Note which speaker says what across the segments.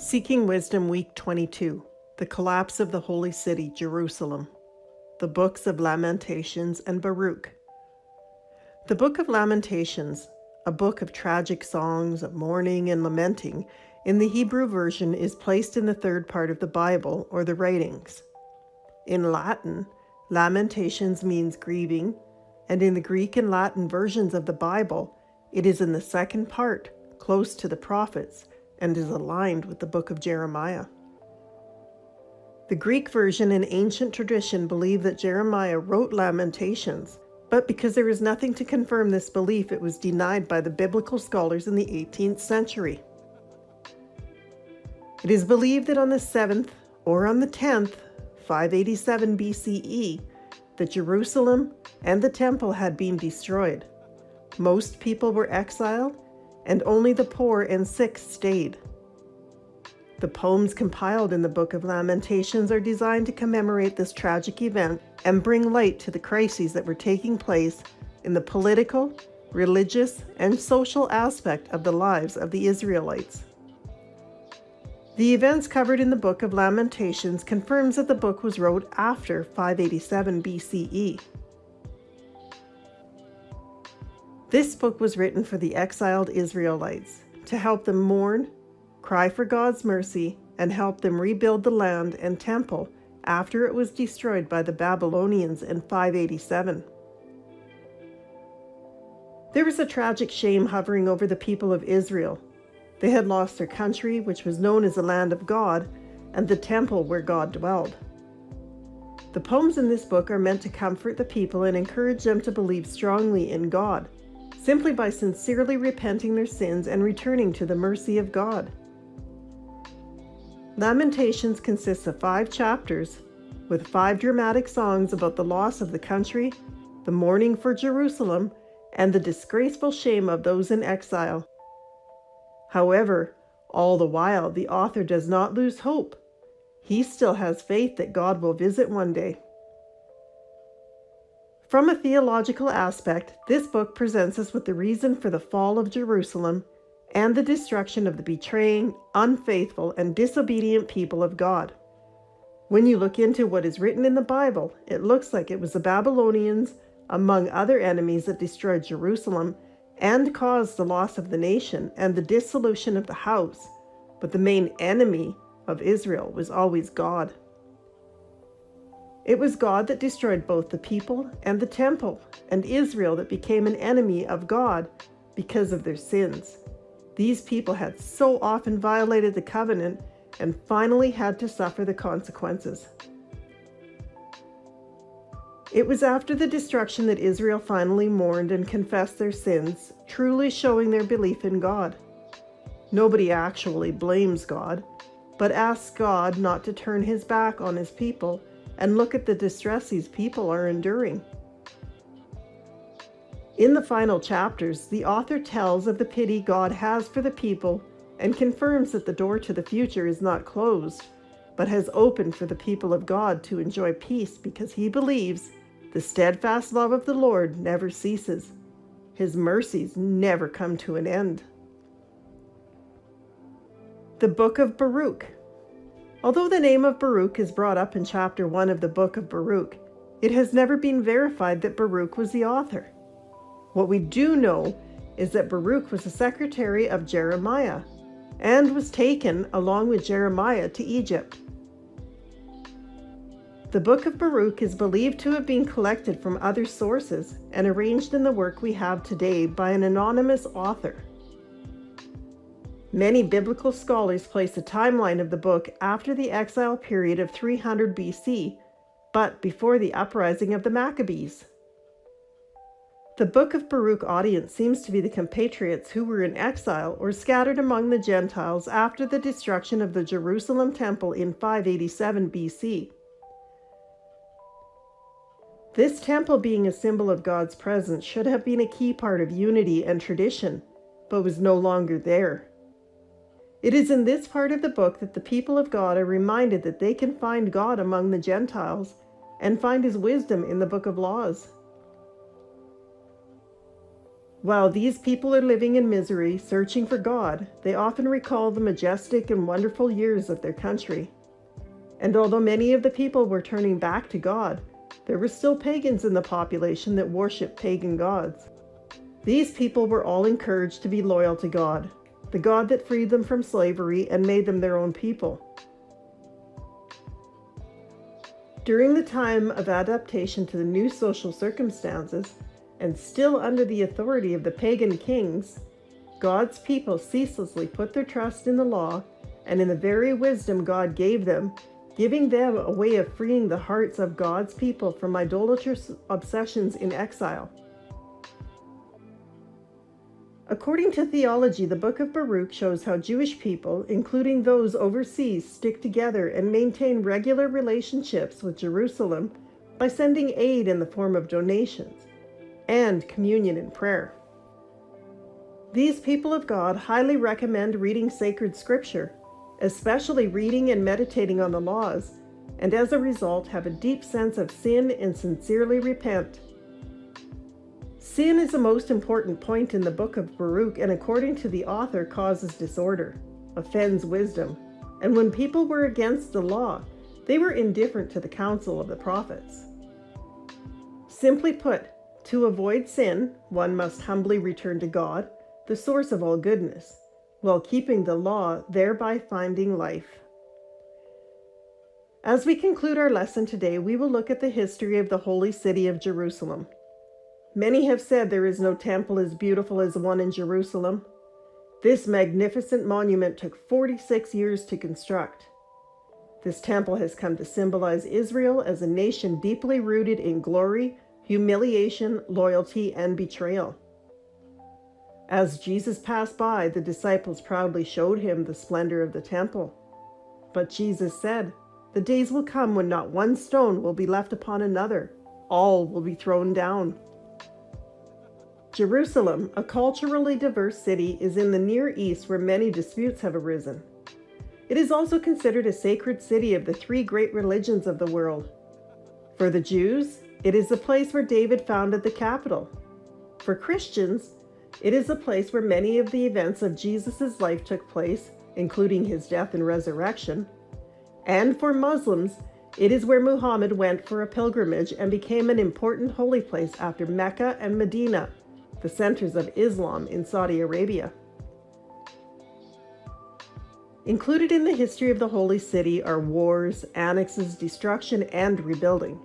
Speaker 1: Seeking Wisdom Week 22, The Collapse of the Holy City, Jerusalem. The Books of Lamentations and Baruch. The Book of Lamentations, a book of tragic songs of mourning and lamenting, in the Hebrew version is placed in the third part of the Bible, or the writings. In Latin, Lamentations means grieving, and in the Greek and Latin versions of the Bible, it is in the second part, close to the prophets, and is aligned with the book of Jeremiah. The Greek version and ancient tradition believe that Jeremiah wrote Lamentations, but because there is nothing to confirm this belief, it was denied by the biblical scholars in the 18th century. It is believed that on the 7th or on the 10th, 587 BCE, that Jerusalem and the temple had been destroyed. Most people were exiled, and only the poor and sick stayed. The poems compiled in the Book of Lamentations are designed to commemorate this tragic event and bring light to the crises that were taking place in the political, religious, and social aspect of the lives of the Israelites. The events covered in the Book of Lamentations confirms that the book was wrote after 587 BCE. This book was written for the exiled Israelites to help them mourn, cry for God's mercy, and help them rebuild the land and temple after it was destroyed by the Babylonians in 587. There was a tragic shame hovering over the people of Israel. They had lost their country, which was known as the land of God, and the temple where God dwelled. The poems in this book are meant to comfort the people and encourage them to believe strongly in God, simply by sincerely repenting their sins and returning to the mercy of God. Lamentations consists of 5 chapters, with 5 dramatic songs about the loss of the country, the mourning for Jerusalem, and the disgraceful shame of those in exile. However, all the while, the author does not lose hope. He still has faith that God will visit one day. From a theological aspect, this book presents us with the reason for the fall of Jerusalem and the destruction of the betraying, unfaithful, and disobedient people of God. When you look into what is written in the Bible, it looks like it was the Babylonians, among other enemies, that destroyed Jerusalem and caused the loss of the nation and the dissolution of the house. But the main enemy of Israel was always God. It was God that destroyed both the people and the temple, and Israel that became an enemy of God because of their sins. These people had so often violated the covenant and finally had to suffer the consequences. It was after the destruction that Israel finally mourned and confessed their sins, truly showing their belief in God. Nobody actually blames God, but asks God not to turn his back on his people and look at the distress these people are enduring. In the final chapters, the author tells of the pity God has for the people and confirms that the door to the future is not closed, but has opened for the people of God to enjoy peace because he believes the steadfast love of the Lord never ceases. His mercies never come to an end. The Book of Baruch. Although the name of Baruch is brought up in chapter 1 of the Book of Baruch, it has never been verified that Baruch was the author. What we do know is that Baruch was the secretary of Jeremiah and was taken along with Jeremiah to Egypt. The Book of Baruch is believed to have been collected from other sources and arranged in the work we have today by an anonymous author. Many biblical scholars place the timeline of the book after the exile period of 300 BC, but before the uprising of the Maccabees. The Book of Baruch audience seems to be the compatriots who were in exile or scattered among the Gentiles after the destruction of the Jerusalem temple in 587 BC. This temple, being a symbol of God's presence, should have been a key part of unity and tradition, but was no longer there. It is in this part of the book that the people of God are reminded that they can find God among the Gentiles and find his wisdom in the Book of Laws. While these people are living in misery, searching for God, they often recall the majestic and wonderful years of their country. And although many of the people were turning back to God, there were still pagans in the population that worshiped pagan gods. These people were all encouraged to be loyal to God, the God that freed them from slavery and made them their own people. During the time of adaptation to the new social circumstances, and still under the authority of the pagan kings, God's people ceaselessly put their trust in the law and in the very wisdom God gave them, giving them a way of freeing the hearts of God's people from idolatrous obsessions in exile. According to theology, the Book of Baruch shows how Jewish people, including those overseas, stick together and maintain regular relationships with Jerusalem by sending aid in the form of donations and communion and prayer. These people of God highly recommend reading sacred scripture, especially reading and meditating on the laws, and as a result have a deep sense of sin and sincerely repent. Sin is the most important point in the Book of Baruch, and according to the author, causes disorder, offends wisdom, and when people were against the law, they were indifferent to the counsel of the prophets. Simply put, to avoid sin, one must humbly return to God, the source of all goodness, while keeping the law, thereby finding life. As we conclude our lesson today, we will look at the history of the holy city of Jerusalem. Many have said there is no temple as beautiful as the one in Jerusalem. This magnificent monument took 46 years to construct. This temple has come to symbolize Israel as a nation deeply rooted in glory, humiliation, loyalty, and betrayal. As Jesus passed by, the disciples proudly showed him the splendor of the temple. But Jesus said, "The days will come when not one stone will be left upon another. All will be thrown down." Jerusalem, a culturally diverse city, is in the Near East where many disputes have arisen. It is also considered a sacred city of the three great religions of the world. For the Jews, it is the place where David founded the capital. For Christians, it is a place where many of the events of Jesus' life took place, including his death and resurrection. And for Muslims, it is where Muhammad went for a pilgrimage and became an important holy place after Mecca and Medina, the centers of Islam in Saudi Arabia. Included in the history of the holy city are wars, annexes, destruction, and rebuilding.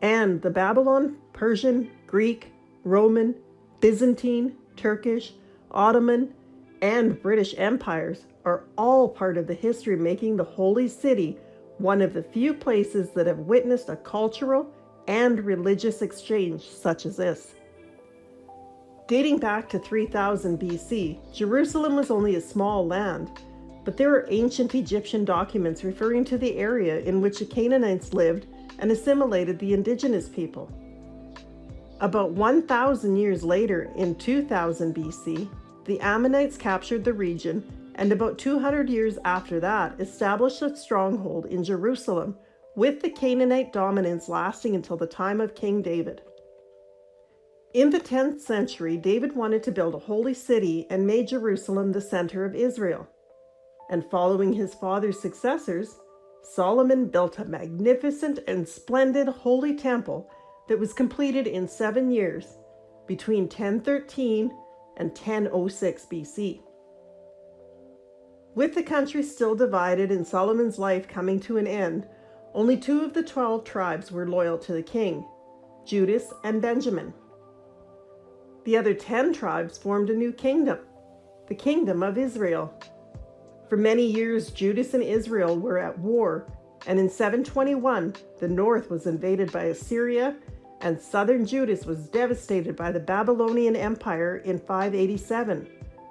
Speaker 1: And the Babylon, Persian, Greek, Roman, Byzantine, Turkish, Ottoman, and British empires are all part of the history, making the holy city one of the few places that have witnessed a cultural and religious exchange such as this. Dating back to 3000 BC, Jerusalem was only a small land, but there are ancient Egyptian documents referring to the area in which the Canaanites lived and assimilated the indigenous people. About 1,000 years later, in 2000 BC, the Ammonites captured the region, and about 200 years after that, established a stronghold in Jerusalem, with the Canaanite dominance lasting until the time of King David. In the 10th century, David wanted to build a holy city and made Jerusalem the center of Israel. And following his father's successors, Solomon built a magnificent and splendid holy temple that was completed in 7 years, between 1013 and 1006 BC. With the country still divided and Solomon's life coming to an end, only 2 of the 12 tribes were loyal to the king, Judas and Benjamin. The other 10 tribes formed a new kingdom, the Kingdom of Israel. For many years, Judas and Israel were at war, and in 721, the north was invaded by Assyria, and southern Judas was devastated by the Babylonian Empire in 587,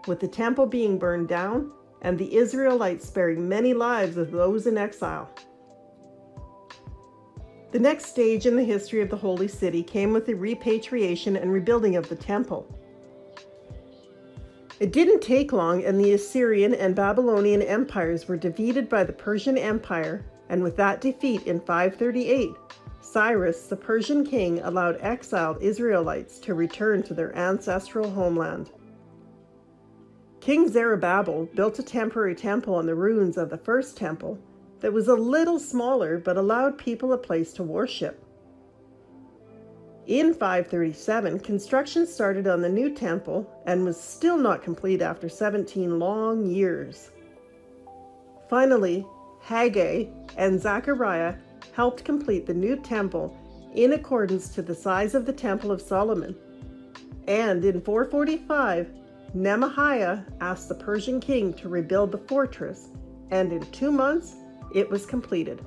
Speaker 1: with the temple being burned down and the Israelites sparing many lives of those in exile. The next stage in the history of the Holy City came with the repatriation and rebuilding of the temple. It didn't take long, and the Assyrian and Babylonian empires were defeated by the Persian Empire, and with that defeat in 538, Cyrus, the Persian king, allowed exiled Israelites to return to their ancestral homeland. King Zerubbabel built a temporary temple on the ruins of the first temple that was a little smaller but allowed people a place to worship. In 537, construction started on the new temple and was still not complete after 17 long years. Finally, Haggai and Zechariah helped complete the new temple in accordance to the size of the Temple of Solomon. And in 445, Nehemiah asked the Persian king to rebuild the fortress, and in 2 months, it was completed.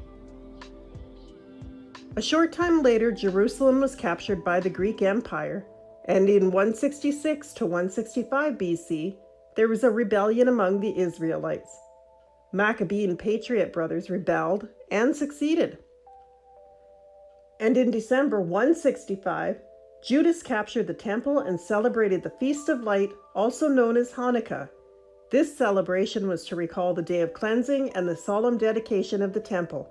Speaker 1: A short time later, Jerusalem was captured by the Greek Empire, and in 166 to 165 BC, there was a rebellion among the Israelites. Maccabean patriot brothers rebelled and succeeded. And in December 165, Judas captured the temple and celebrated the Feast of Light, also known as Hanukkah. This celebration was to recall the day of cleansing and the solemn dedication of the temple.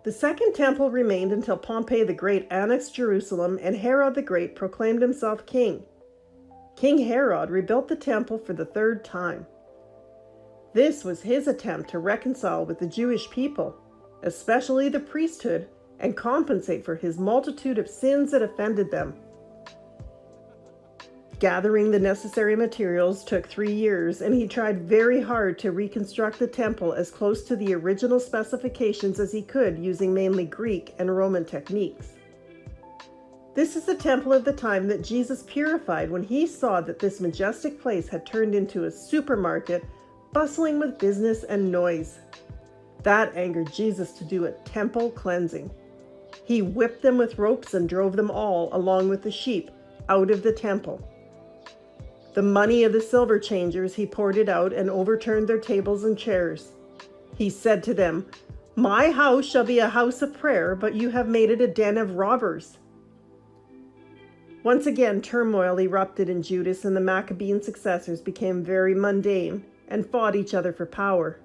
Speaker 1: The second temple remained until Pompey the Great annexed Jerusalem and Herod the Great proclaimed himself king. King Herod rebuilt the temple for the third time. This was his attempt to reconcile with the Jewish people, especially the priesthood, and compensate for his multitude of sins that offended them. Gathering the necessary materials took 3 years, and he tried very hard to reconstruct the temple as close to the original specifications as he could, using mainly Greek and Roman techniques. This is the temple of the time that Jesus purified when he saw that this majestic place had turned into a supermarket, bustling with business and noise. That angered Jesus to do a temple cleansing. He whipped them with ropes and drove them all, along with the sheep, out of the temple. The money of the silver changers he poured it out and overturned their tables and chairs. He said to them, "My house shall be a house of prayer, but you have made it a den of robbers." Once again, turmoil erupted in Judas, and the Maccabean successors became very mundane and fought each other for power,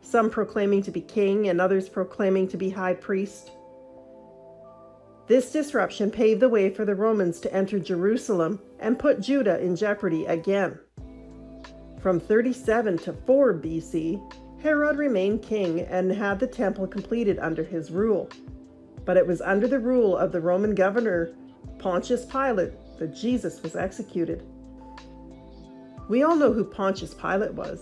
Speaker 1: some proclaiming to be king and others proclaiming to be high priest. This disruption paved the way for the Romans to enter Jerusalem and put Judah in jeopardy again. From 37 to 4 BC, Herod remained king and had the temple completed under his rule. But it was under the rule of the Roman governor Pontius Pilate that Jesus was executed. We all know who Pontius Pilate was,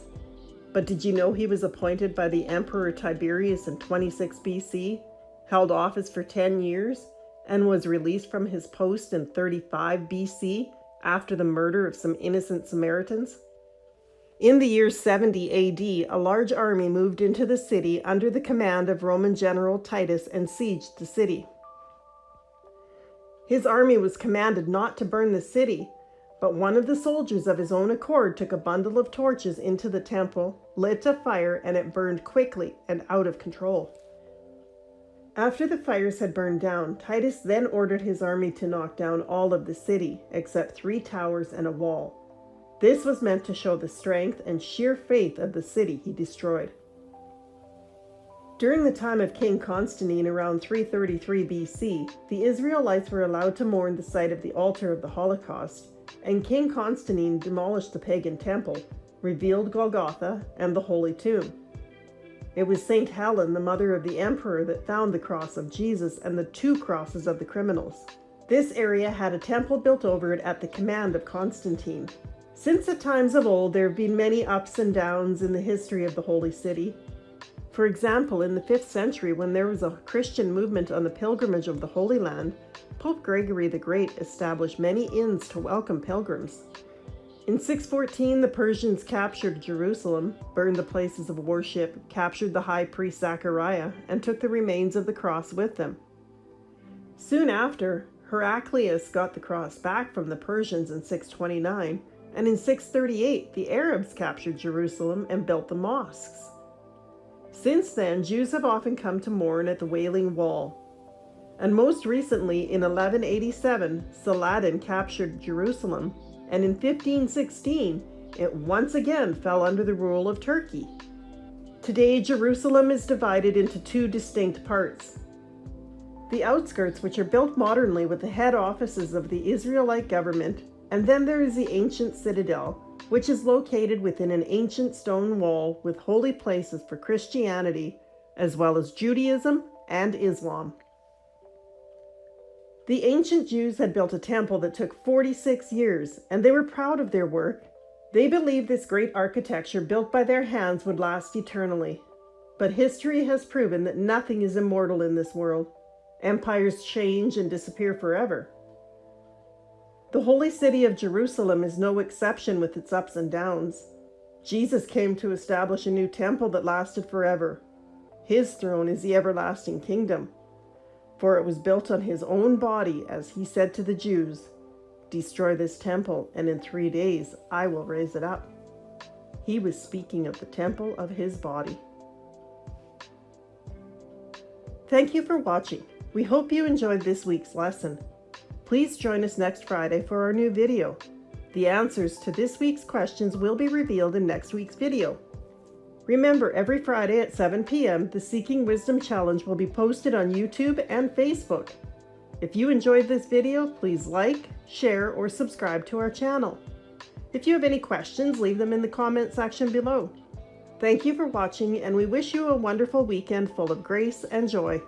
Speaker 1: but did you know he was appointed by the Emperor Tiberius in 26 BC, held office for 10 years, and was released from his post in 35 BC after the murder of some innocent Samaritans? In the year 70 AD, a large army moved into the city under the command of Roman General Titus and sieged the city. His army was commanded not to burn the city, but one of the soldiers of his own accord took a bundle of torches into the temple, lit a fire, and it burned quickly and out of control. After the fires had burned down, Titus then ordered his army to knock down all of the city, except 3 towers and a wall. This was meant to show the strength and sheer faith of the city he destroyed. During the time of King Constantine around 333 BC, the Israelites were allowed to mourn the site of the altar of the Holocaust, and King Constantine demolished the pagan temple, revealed Golgotha and the Holy Tomb. It was Saint Helen, the mother of the emperor, that found the cross of Jesus and the 2 crosses of the criminals. This area had a temple built over it at the command of Constantine. Since the times of old, there have been many ups and downs in the history of the Holy City. For example, in the 5th century, when there was a Christian movement on the pilgrimage of the Holy Land, Pope Gregory the Great established many inns to welcome pilgrims. In 614, the Persians captured Jerusalem, burned the places of worship, captured the high priest Zechariah, and took the remains of the cross with them. Soon after, Heraclius got the cross back from the Persians in 629, and in 638, the Arabs captured Jerusalem and built the mosques. Since then, Jews have often come to mourn at the Wailing Wall. And most recently, in 1187, Saladin captured Jerusalem, and in 1516, it once again fell under the rule of Turkey. Today, Jerusalem is divided into 2 distinct parts. the outskirts, which are built modernly with the head offices of the Israelite government, and then there is the ancient citadel, which is located within an ancient stone wall with holy places for Christianity, as well as Judaism and Islam. The ancient Jews had built a temple that took 46 years, and they were proud of their work. They believed this great architecture built by their hands would last eternally. But history has proven that nothing is immortal in this world. Empires change and disappear forever. The holy city of Jerusalem is no exception with its ups and downs. Jesus came to establish a new temple that lasted forever. His throne is the everlasting kingdom. For it was built on his own body, as he said to the Jews, "Destroy this temple, and in 3 days I will raise it up." He was speaking of the temple of his body. Thank you for watching. We hope you enjoyed this week's lesson. Please join us next Friday for our new video. The answers to this week's questions will be revealed in next week's video. Remember, every Friday at 7 p.m., the Seeking Wisdom Challenge will be posted on YouTube and Facebook. If you enjoyed this video, please like, share, or subscribe to our channel. If you have any questions, leave them in the comment section below. Thank you for watching, and we wish you a wonderful weekend full of grace and joy.